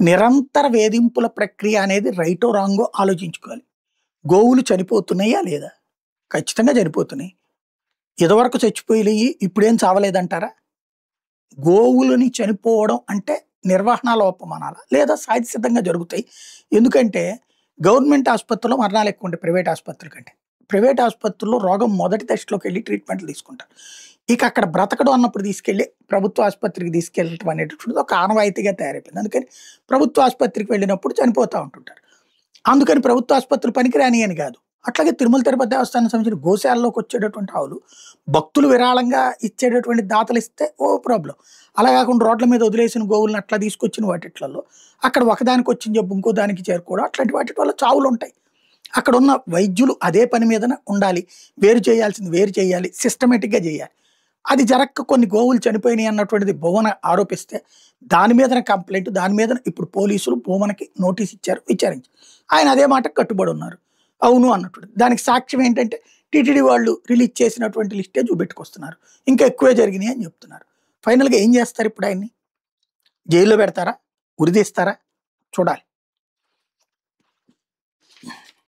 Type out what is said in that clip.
నిరంతర వేధింపుల ప్రక్రియ అనేది రైటో రాంగో ఆలోచించుకోవాలి. గోవులు చనిపోతున్నాయా లేదా? ఖచ్చితంగా చనిపోతున్నాయి. ఇదివరకు చచ్చిపోయినయి ఇప్పుడేం చావలేదంటారా? గోవులని చనిపోవడం అంటే నిర్వహణ లోపం అనాలా? లేదా సహజసిద్ధంగా జరుగుతాయి. ఎందుకంటే గవర్నమెంట్ ఆసుపత్రిలో మరణాలు ఎక్కువ ఉంటాయి ప్రైవేట్ ఆసుపత్రుల కంటే. ప్రైవేట్ ఆసుపత్రుల్లో రోగం మొదటి దశలోకెళ్ళి ట్రీట్మెంట్లు తీసుకుంటారు. ఇక అక్కడ బ్రతకడం అన్నప్పుడు తీసుకెళ్ళి ప్రభుత్వ ఆసుపత్రికి తీసుకెళ్ళటం అనేటటువంటిది ఒక ఆనవాయితీగా తయారైపోయింది. అందుకని ప్రభుత్వ ఆసుపత్రికి వెళ్ళినప్పుడు చనిపోతా ఉంటుంటారు. అందుకని ప్రభుత్వ ఆసుపత్రులు పనికిరాని అని కాదు. అట్లాగే తిరుమల తిరుపతి దేవస్థానం సంబంధించిన గోశాలలోకి వచ్చేటటువంటి ఆవులు భక్తులు విరాళంగా ఇచ్చేటటువంటి దాతలు ఇస్తే ఓ ప్రాబ్లం. అలా కాకుండా రోడ్ల మీద వదిలేసిన గోవులను అట్లా తీసుకొచ్చిన వాటిట్లలో అక్కడ ఒకదానికి వచ్చిన జబ్బు ఇంకో దానికి చేరుకోవడం అట్లాంటి వాటి వల్ల చావులు ఉంటాయి. అక్కడ ఉన్న వైద్యులు అదే పని మీదన ఉండాలి. వేరు చేయాల్సింది వేరు చేయాలి, సిస్టమేటిక్గా చేయాలి. అది జరక్క కొన్ని గోవులు చనిపోయినాయి అన్నటువంటిది భువన ఆరోపిస్తే దాని మీదన కంప్లైంట్, దాని మీద ఇప్పుడు పోలీసులు భూమనకి నోటీస్ ఇచ్చారు, విచారించి ఆయన అదే మాట కట్టుబడి ఉన్నారు. అవును అన్నట్టు. దానికి సాక్ష్యం ఏంటంటే టీటీడీ వాళ్ళు రిలీజ్ చేసినటువంటి లిస్టే చూపెట్టుకొస్తున్నారు. ఇంకా ఎక్కువే జరిగినాయి అని చెప్తున్నారు. ఫైనల్గా ఏం చేస్తారు ఇప్పుడు ఆయన్ని? జైల్లో పెడతారా? ఉరిదీస్తారా? చూడాలి.